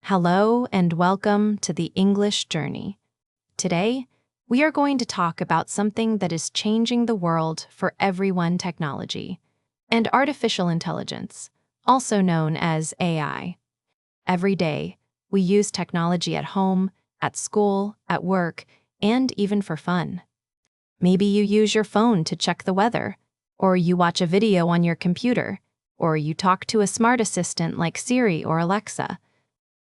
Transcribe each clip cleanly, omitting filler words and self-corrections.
Hello and welcome to the English Journey. Today, we are going to talk about something that is changing the world for everyone: technology and artificial intelligence, also known as AI. Every day, we use technology at home, at school, at work, and even for fun. Maybe you use your phone to check the weather, or you watch a video on your computer, or you talk to a smart assistant like Siri or Alexa.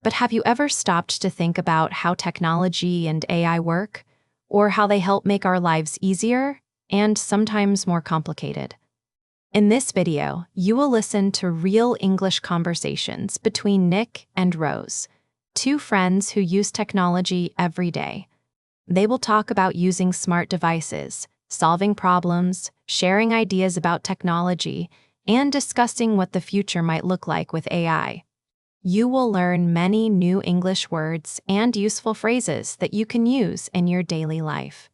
But have you ever stopped to think about how technology and AI work, or how they help make our lives easier and sometimes more complicated? In this video, you will listen to real English conversations between Nick and Rose, two friends who use technology every day. They will talk about using smart devices, solving problems, sharing ideas about technology, and discussing what the future might look like with AI. You will learn many new English words and useful phrases that you can use in your daily life.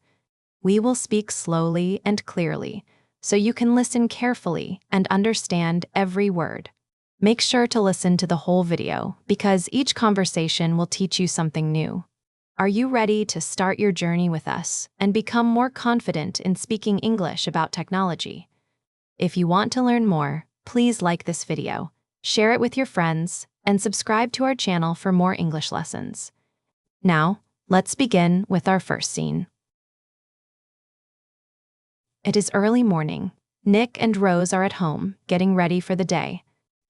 We will speak slowly and clearly, so you can listen carefully and understand every word. Make sure to listen to the whole video, because each conversation will teach you something new. Are you ready to start your journey with us and become more confident in speaking English about technology? If you want to learn more, please like this video, share it with your friends, and subscribe to our channel for more English lessons. Now, let's begin with our first scene. It is early morning. Nick and Rose are at home, getting ready for the day.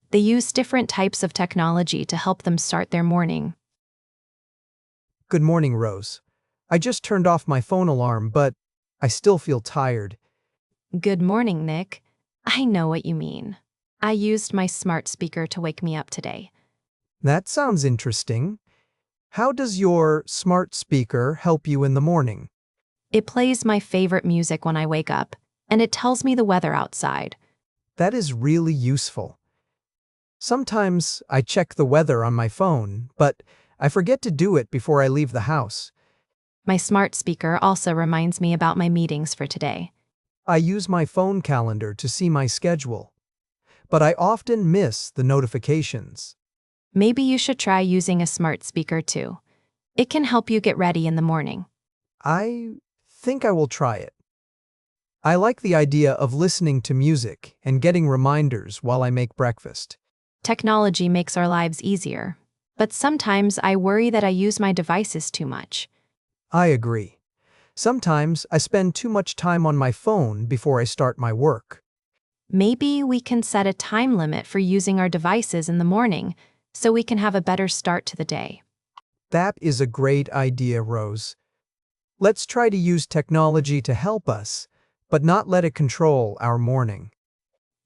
They use different types of technology to help them start their morning. Good morning, Rose. I just turned off my phone alarm, but I still feel tired. Good morning, Nick. I know what you mean. I used my smart speaker to wake me up today. That sounds interesting. How does your smart speaker help you in the morning? It plays my favorite music when I wake up, and it tells me the weather outside. That is really useful. Sometimes I check the weather on my phone, but I forget to do it before I leave the house. My smart speaker also reminds me about my meetings for today. I use my phone calendar to see my schedule, but I often miss the notifications. Maybe you should try using a smart speaker too. It can help you get ready in the morning. I think I will try it. I like the idea of listening to music and getting reminders while I make breakfast. Technology makes our lives easier, but sometimes I worry that I use my devices too much. I agree. Sometimes I spend too much time on my phone before I start my work. Maybe we can set a time limit for using our devices in the morning so we can have a better start to the day. That is a great idea, Rose. Let's try to use technology to help us, but not let it control our morning.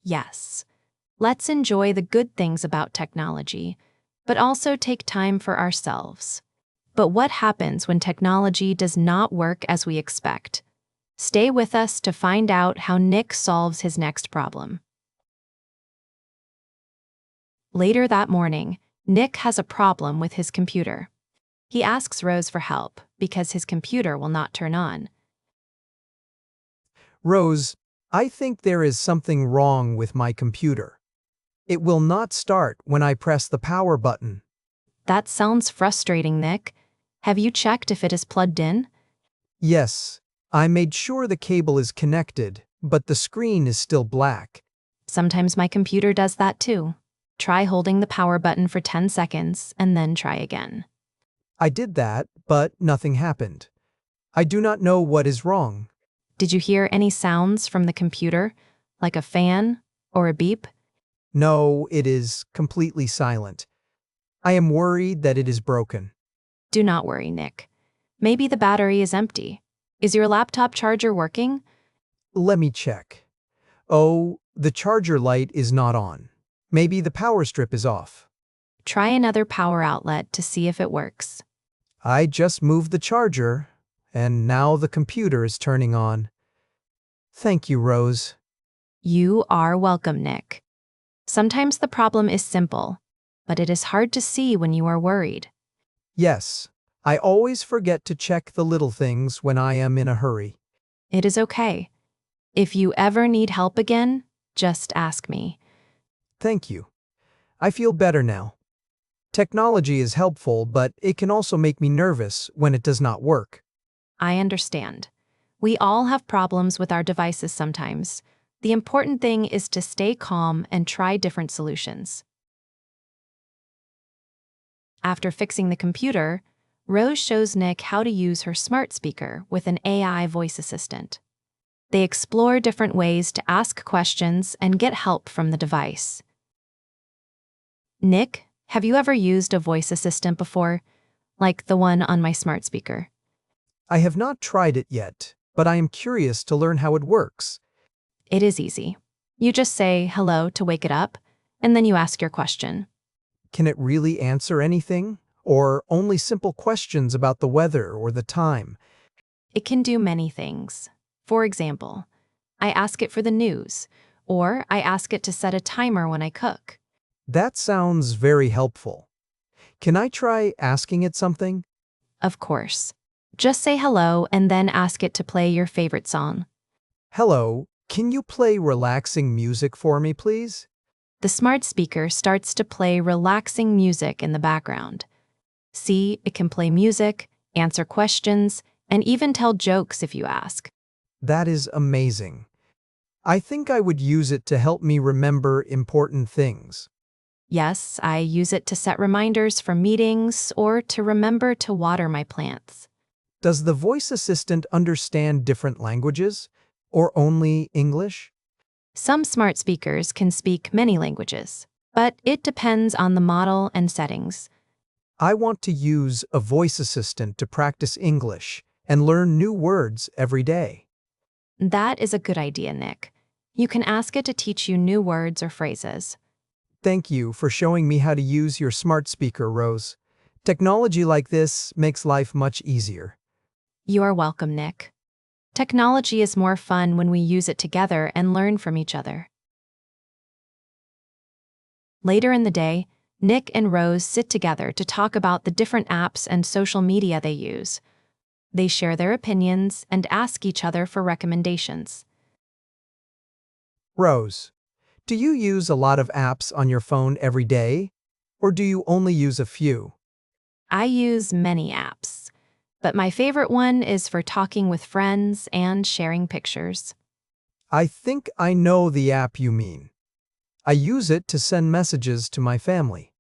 Yes, let's enjoy the good things about technology, but also take time for ourselves. But what happens when technology does not work as we expect? Stay with us to find out how Nick solves his next problem. Later that morning, Nick has a problem with his computer. He asks Rose for help because his computer will not turn on. Rose, I think there is something wrong with my computer. It will not start when I press the power button. That sounds frustrating, Nick. Have you checked if it is plugged in? Yes, I made sure the cable is connected, but the screen is still black. Sometimes my computer does that too. Try holding the power button for 10 seconds and then try again. I did that, but nothing happened. I do not know what is wrong. Did you hear any sounds from the computer, like a fan or a beep? No, it is completely silent. I am worried that it is broken. Do not worry, Nick. Maybe the battery is empty. Is your laptop charger working? Let me check. Oh, the charger light is not on. Maybe the power strip is off. Try another power outlet to see if it works. I just moved the charger, and now the computer is turning on. Thank you, Rose. You are welcome, Nick. Sometimes the problem is simple, but it is hard to see when you are worried. Yes, I always forget to check the little things when I am in a hurry. It is okay. If you ever need help again, just ask me. Thank you. I feel better now. Technology is helpful, but it can also make me nervous when it does not work. I understand. We all have problems with our devices sometimes. The important thing is to stay calm and try different solutions. After fixing the computer, Rose shows Nick how to use her smart speaker with an AI voice assistant. They explore different ways to ask questions and get help from the device. Nick, have you ever used a voice assistant before, like the one on my smart speaker? I have not tried it yet, but I am curious to learn how it works. It is easy. You just say hello to wake it up, and then you ask your question. Can it really answer anything? Or only simple questions about the weather or the time? It can do many things. For example, I ask it for the news, or I ask it to set a timer when I cook. That sounds very helpful. Can I try asking it something? Of course. Just say hello and then ask it to play your favorite song. Hello, can you play relaxing music for me, please? The smart speaker starts to play relaxing music in the background. See, it can play music, answer questions, and even tell jokes if you ask. That is amazing. I think I would use it to help me remember important things. Yes, I use it to set reminders for meetings or to remember to water my plants. Does the voice assistant understand different languages or only English? Some smart speakers can speak many languages, but it depends on the model and settings. I want to use a voice assistant to practice English and learn new words every day. That is a good idea, Nick. You can ask it to teach you new words or phrases. Thank you for showing me how to use your smart speaker, Rose. Technology like this makes life much easier. You are welcome, Nick. Technology is more fun when we use it together and learn from each other. Later in the day, Nick and Rose sit together to talk about the different apps and social media they use. They share their opinions and ask each other for recommendations. Rose, do you use a lot of apps on your phone every day, or do you only use a few? I use many apps, but my favorite one is for talking with friends and sharing pictures. I think I know the app you mean. I use it to send messages to my family.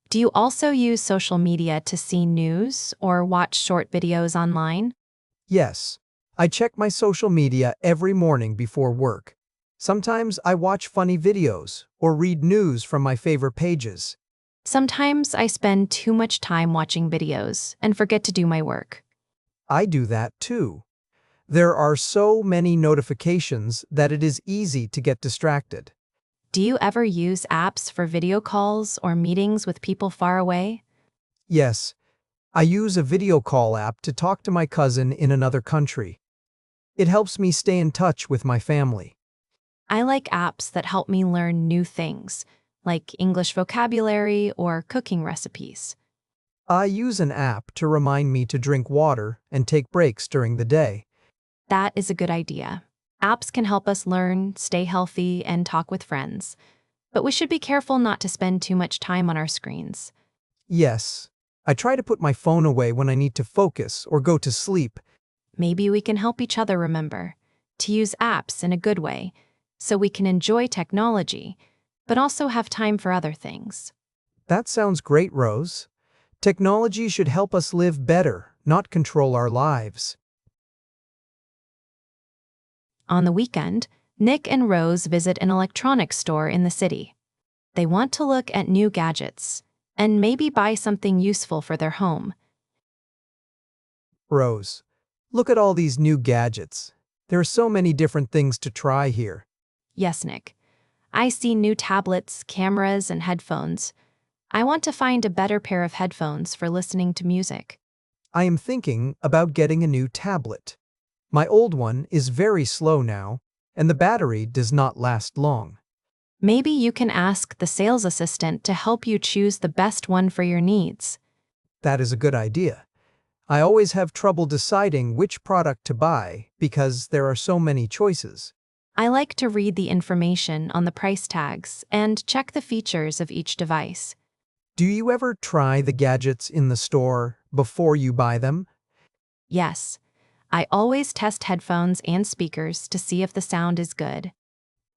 Do you also use social media to see news or watch short videos online? Yes, I check my social media every morning before work. Sometimes I watch funny videos or read news from my favorite pages. Sometimes I spend too much time watching videos and forget to do my work. I do that too. There are so many notifications that it is easy to get distracted. Do you ever use apps for video calls or meetings with people far away? Yes, I use a video call app to talk to my cousin in another country. It helps me stay in touch with my family. I like apps that help me learn new things, like English vocabulary or cooking recipes. I use an app to remind me to drink water and take breaks during the day. That is a good idea. Apps can help us learn, stay healthy, and talk with friends. But we should be careful not to spend too much time on our screens. Yes, I try to put my phone away when I need to focus or go to sleep. Maybe we can help each other remember to use apps in a good way so we can enjoy technology, but also have time for other things. That sounds great, Rose. Technology should help us live better, not control our lives. On the weekend, Nick and Rose visit an electronics store in the city. They want to look at new gadgets and maybe buy something useful for their home. Rose, look at all these new gadgets. There are so many different things to try here. Yes, Nick. I see new tablets, cameras, and headphones. I want to find a better pair of headphones for listening to music. I am thinking about getting a new tablet. My old one is very slow now, and the battery does not last long. Maybe you can ask the sales assistant to help you choose the best one for your needs. That is a good idea. I always have trouble deciding which product to buy because there are so many choices. I like to read the information on the price tags and check the features of each device. Do you ever try the gadgets in the store before you buy them? Yes, I always test headphones and speakers to see if the sound is good.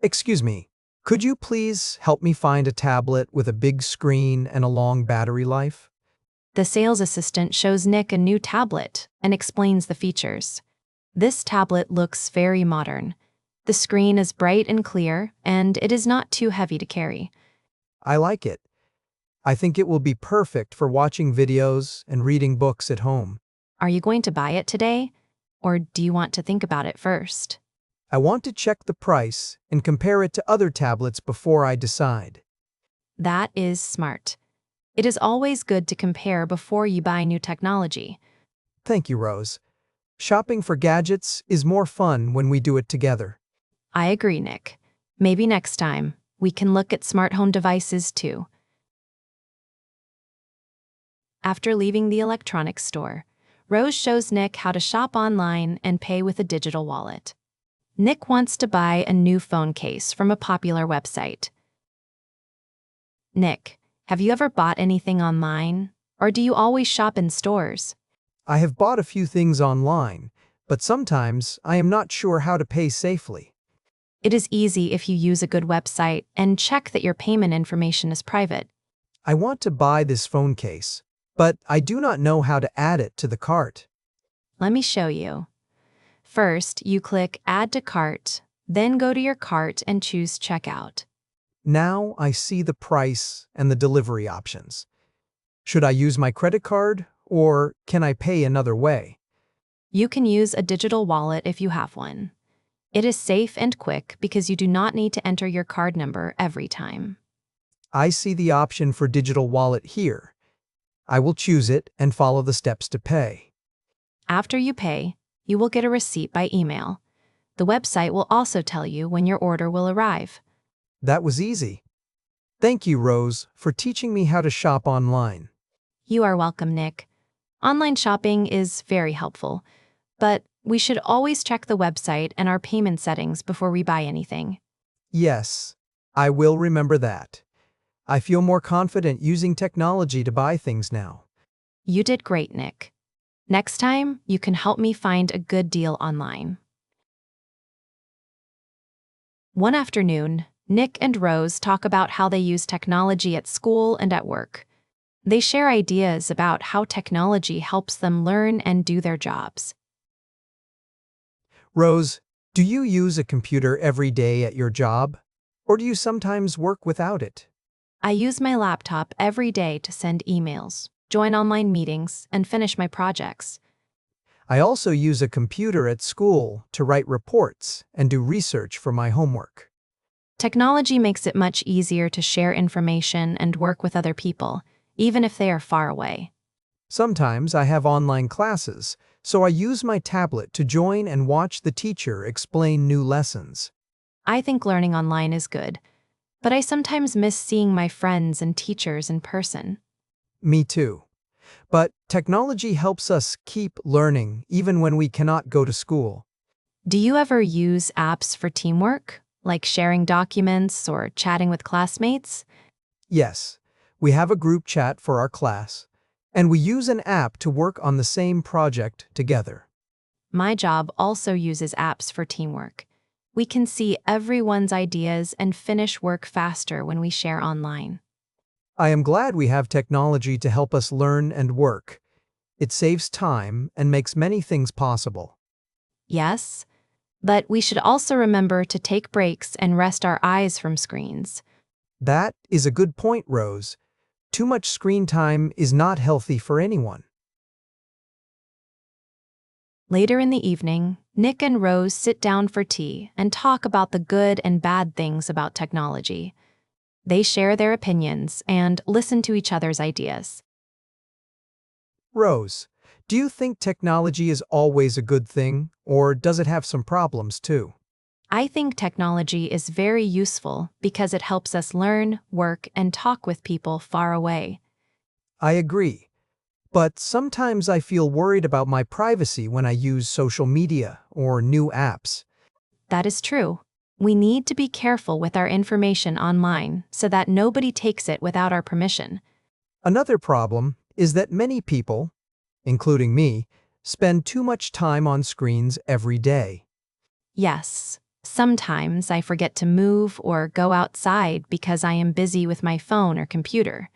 Excuse me, could you please help me find a tablet with a big screen and a long battery life? The sales assistant shows Nick a new tablet and explains the features. This tablet looks very modern. The screen is bright and clear, and it is not too heavy to carry. I like it. I think it will be perfect for watching videos and reading books at home. Are you going to buy it today? Or do you want to think about it first? I want to check the price and compare it to other tablets before I decide. That is smart. It is always good to compare before you buy new technology. Thank you, Rose. Shopping for gadgets is more fun when we do it together. I agree, Nick. Maybe next time, we can look at smart home devices too. After leaving the electronics store, Rose shows Nick how to shop online and pay with a digital wallet. Nick wants to buy a new phone case from a popular website. Nick, have you ever bought anything online? Or do you always shop in stores? I have bought a few things online, but sometimes I am not sure how to pay safely. It is easy if you use a good website and check that your payment information is private. I want to buy this phone case, but I do not know how to add it to the cart. Let me show you. First, you click Add to Cart, then go to your cart and choose Checkout. Now I see the price and the delivery options. Should I use my credit card or can I pay another way? You can use a digital wallet if you have one. It is safe and quick because you do not need to enter your card number every time. I see the option for digital wallet here. I will choose it and follow the steps to pay. After you pay, you will get a receipt by email. The website will also tell you when your order will arrive. That was easy. Thank you, Rose, for teaching me how to shop online. You are welcome, Nick. Online shopping is very helpful, but we should always check the website and our payment settings before we buy anything. Yes, I will remember that. I feel more confident using technology to buy things now. You did great, Nick. Next time, you can help me find a good deal online. One afternoon, Nick and Rose talk about how they use technology at school and at work. They share ideas about how technology helps them learn and do their jobs. Rose, do you use a computer every day at your job? Or do you sometimes work without it? I use my laptop every day to send emails, join online meetings, and finish my projects. I also use a computer at school to write reports and do research for my homework. Technology makes it much easier to share information and work with other people, even if they are far away. Sometimes I have online classes, so I use my tablet to join and watch the teacher explain new lessons. I think learning online is good, but I sometimes miss seeing my friends and teachers in person. Me too. But technology helps us keep learning even when we cannot go to school. Do you ever use apps for teamwork, like sharing documents or chatting with classmates? Yes, we have a group chat for our class, and we use an app to work on the same project together. My job also uses apps for teamwork. We can see everyone's ideas and finish work faster when we share online. I am glad we have technology to help us learn and work. It saves time and makes many things possible. Yes, but we should also remember to take breaks and rest our eyes from screens. That is a good point, Rose. Too much screen time is not healthy for anyone. Later in the evening, Nick and Rose sit down for tea and talk about the good and bad things about technology. They share their opinions and listen to each other's ideas. Rose, do you think technology is always a good thing, or does it have some problems too? I think technology is very useful because it helps us learn, work, and talk with people far away. I agree. But sometimes I feel worried about my privacy when I use social media or new apps. That is true. We need to be careful with our information online so that nobody takes it without our permission. Another problem is that many people, including me, spend too much time on screens every day. Yes, sometimes I forget to move or go outside because I am busy with my phone or computer.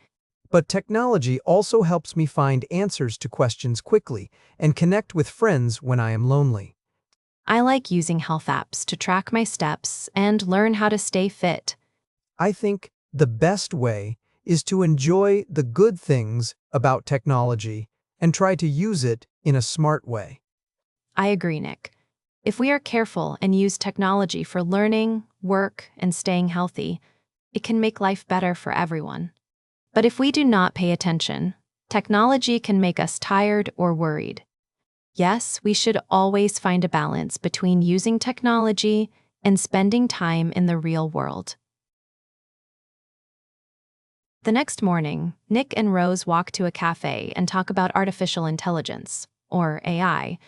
But technology also helps me find answers to questions quickly and connect with friends when I am lonely. I like using health apps to track my steps and learn how to stay fit. I think the best way is to enjoy the good things about technology and try to use it in a smart way. I agree, Nick. If we are careful and use technology for learning, work, and staying healthy, it can make life better for everyone. But if we do not pay attention, technology can make us tired or worried. Yes, we should always find a balance between using technology and spending time in the real world. The next morning, Nick and Rose walk to a cafe and talk about artificial intelligence, or AI,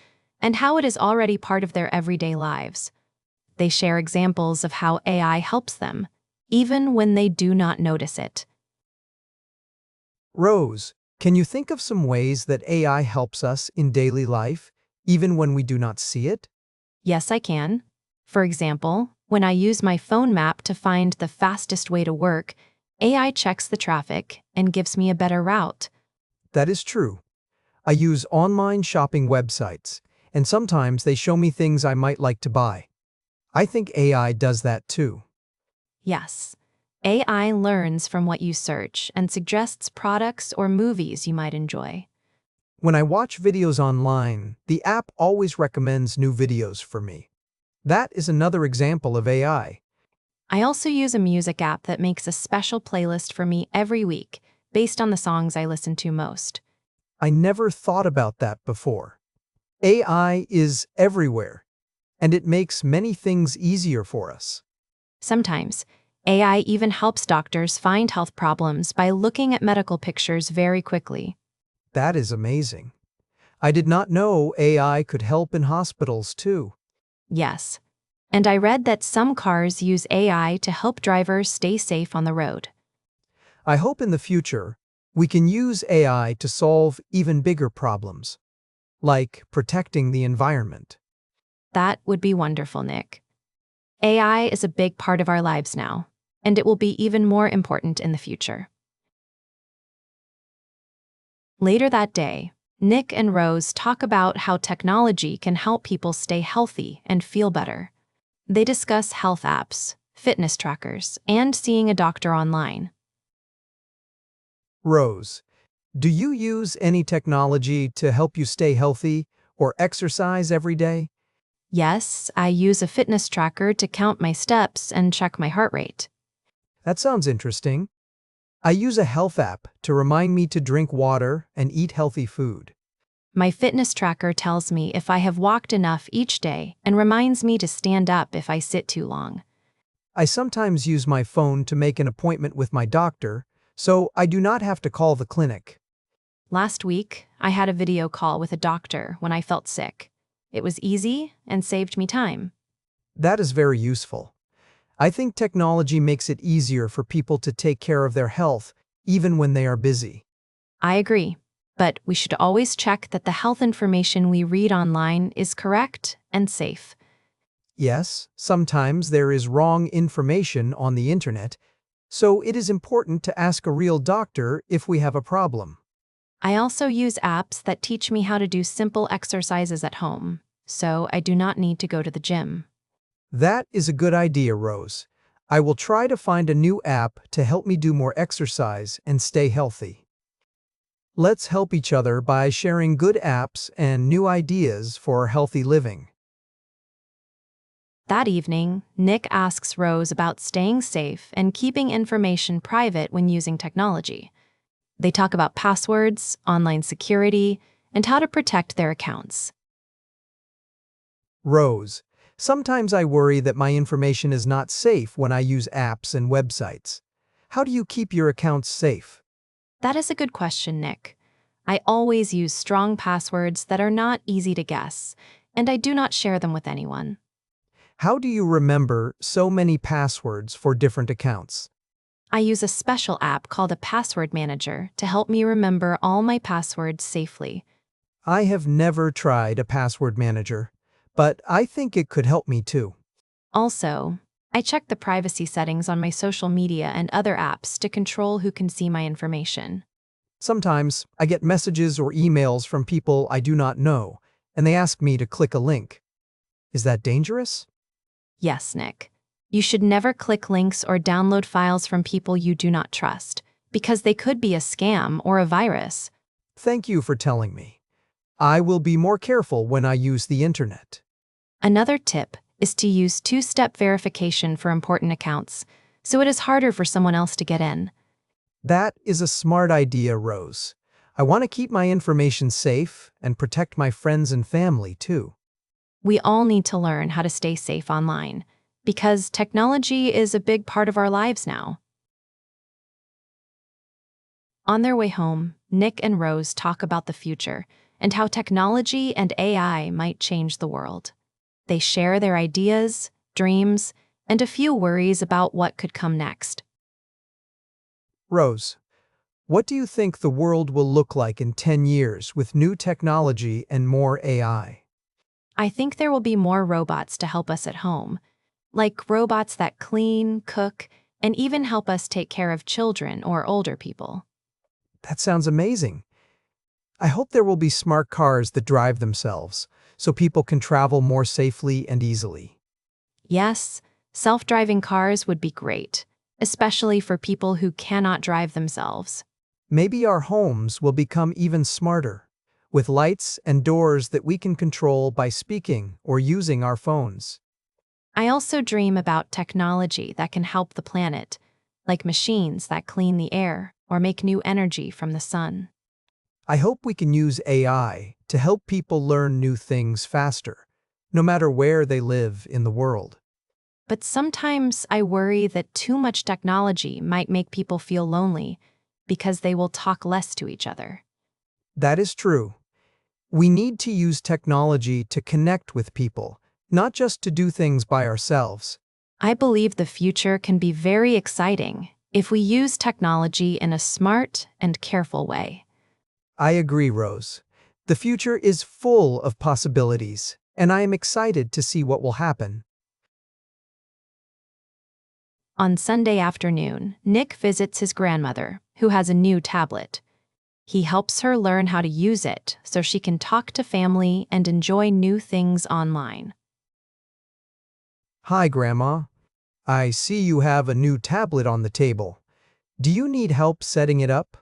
and how it is already part of their everyday lives. They share examples of how AI helps them, even when they do not notice it. Rose, can you think of some ways that AI helps us in daily life, even when we do not see it? Yes, I can. For example, when I use my phone map to find the fastest way to work, AI checks the traffic and gives me a better route. That is true. I use online shopping websites, and sometimes they show me things I might like to buy. I think AI does that too. Yes, AI learns from what you search and suggests products or movies you might enjoy. When I watch videos online, the app always recommends new videos for me. That is another example of AI. I also use a music app that makes a special playlist for me every week, based on the songs I listen to most. I never thought about that before. AI is everywhere, and it makes many things easier for us. Sometimes, AI even helps doctors find health problems by looking at medical pictures very quickly. That is amazing. I did not know AI could help in hospitals too. Yes. And I read that some cars use AI to help drivers stay safe on the road. I hope in the future we can use AI to solve even bigger problems, like protecting the environment. That would be wonderful, Nick. AI is a big part of our lives now, and it will be even more important in the future. Later that day, Nick and Rose talk about how technology can help people stay healthy and feel better. They discuss health apps, fitness trackers, and seeing a doctor online. Rose, do you use any technology to help you stay healthy or exercise every day? Yes, I use a fitness tracker to count my steps and check my heart rate. That sounds interesting. I use a health app to remind me to drink water and eat healthy food. My fitness tracker tells me if I have walked enough each day and reminds me to stand up if I sit too long. I sometimes use my phone to make an appointment with my doctor, so I do not have to call the clinic. Last week, I had a video call with a doctor when I felt sick. It was easy and saved me time. That is very useful. I think technology makes it easier for people to take care of their health, even when they are busy. I agree, but we should always check that the health information we read online is correct and safe. Yes, sometimes there is wrong information on the internet, so it is important to ask a real doctor if we have a problem. I also use apps that teach me how to do simple exercises at home, so I do not need to go to the gym. That is a good idea, Rose. I will try to find a new app to help me do more exercise and stay healthy. Let's help each other by sharing good apps and new ideas for healthy living. That evening, Nick asks Rose about staying safe and keeping information private when using technology. They talk about passwords, online security, and how to protect their accounts. Rose, sometimes I worry that my information is not safe when I use apps and websites. How do you keep your accounts safe? That is a good question, Nick. I always use strong passwords that are not easy to guess, and I do not share them with anyone. How do you remember so many passwords for different accounts? I use a special app called a password manager to help me remember all my passwords safely. I have never tried a password manager, but I think it could help me too. Also, I check the privacy settings on my social media and other apps to control who can see my information. Sometimes I get messages or emails from people I do not know, and they ask me to click a link. Is that dangerous? Yes, Nick. You should never click links or download files from people you do not trust, because they could be a scam or a virus. Thank you for telling me. I will be more careful when I use the internet. Another tip is to use two-step verification for important accounts, so it is harder for someone else to get in. That is a smart idea, Rose. I want to keep my information safe and protect my friends and family too. We all need to learn how to stay safe online, because technology is a big part of our lives now. On their way home, Nick and Rose talk about the future and how technology and AI might change the world. They share their ideas, dreams, and a few worries about what could come next. Rose, what do you think the world will look like in 10 years with new technology and more AI? I think there will be more robots to help us at home, like robots that clean, cook, and even help us take care of children or older people. That sounds amazing. I hope there will be smart cars that drive themselves, so people can travel more safely and easily. Yes, self-driving cars would be great, especially for people who cannot drive themselves. Maybe our homes will become even smarter, with lights and doors that we can control by speaking or using our phones. I also dream about technology that can help the planet, like machines that clean the air or make new energy from the sun. I hope we can use AI to help people learn new things faster, no matter where they live in the world. But sometimes I worry that too much technology might make people feel lonely because they will talk less to each other. That is true. We need to use technology to connect with people, not just to do things by ourselves. I believe the future can be very exciting if we use technology in a smart and careful way. I agree, Rose. The future is full of possibilities, and I am excited to see what will happen. On Sunday afternoon, Nick visits his grandmother, who has a new tablet. He helps her learn how to use it so she can talk to family and enjoy new things online. Hi, Grandma. I see you have a new tablet on the table. Do you need help setting it up?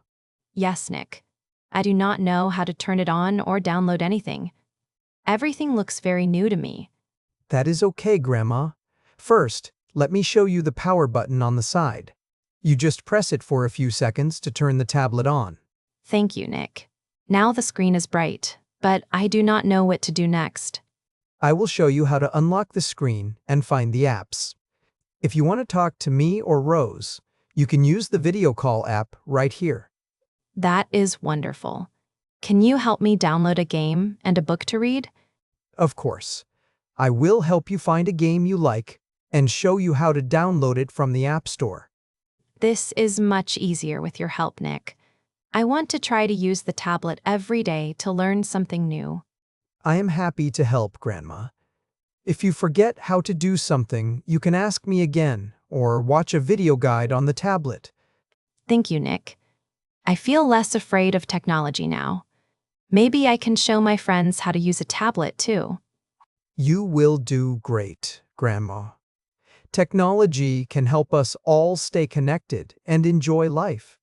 Yes, Nick. I do not know how to turn it on or download anything. Everything looks very new to me. That is okay, Grandma. First, let me show you the power button on the side. You just press it for a few seconds to turn the tablet on. Thank you, Nick. Now the screen is bright, but I do not know what to do next. I will show you how to unlock the screen and find the apps. If you want to talk to me or Rose, you can use the video call app right here. That is wonderful. Can you help me download a game and a book to read? Of course. I will help you find a game you like and show you how to download it from the App Store. This is much easier with your help, Nick. I want to try to use the tablet every day to learn something new. I am happy to help, Grandma. If you forget how to do something, you can ask me again or watch a video guide on the tablet. Thank you, Nick. I feel less afraid of technology now. Maybe I can show my friends how to use a tablet too. You will do great, Grandma. Technology can help us all stay connected and enjoy life.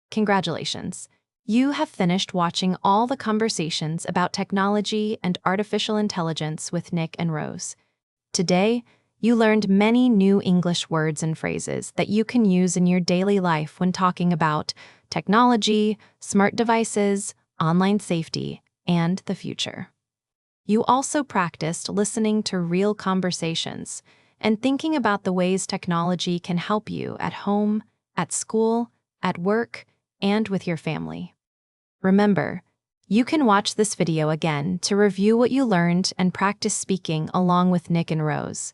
Congratulations. You have finished watching all the conversations about technology and artificial intelligence with Nick and Rose. Today, you learned many new English words and phrases that you can use in your daily life when talking about technology, smart devices, online safety, and the future. You also practiced listening to real conversations and thinking about the ways technology can help you at home, at school, at work, and with your family. Remember, you can watch this video again to review what you learned and practice speaking along with Nick and Rose.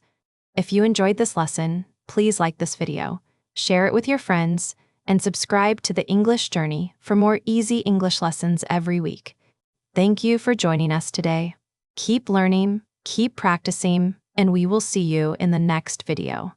If you enjoyed this lesson, please like this video, share it with your friends, and subscribe to the English Journey for more easy English lessons every week. Thank you for joining us today. Keep learning, keep practicing, and we will see you in the next video.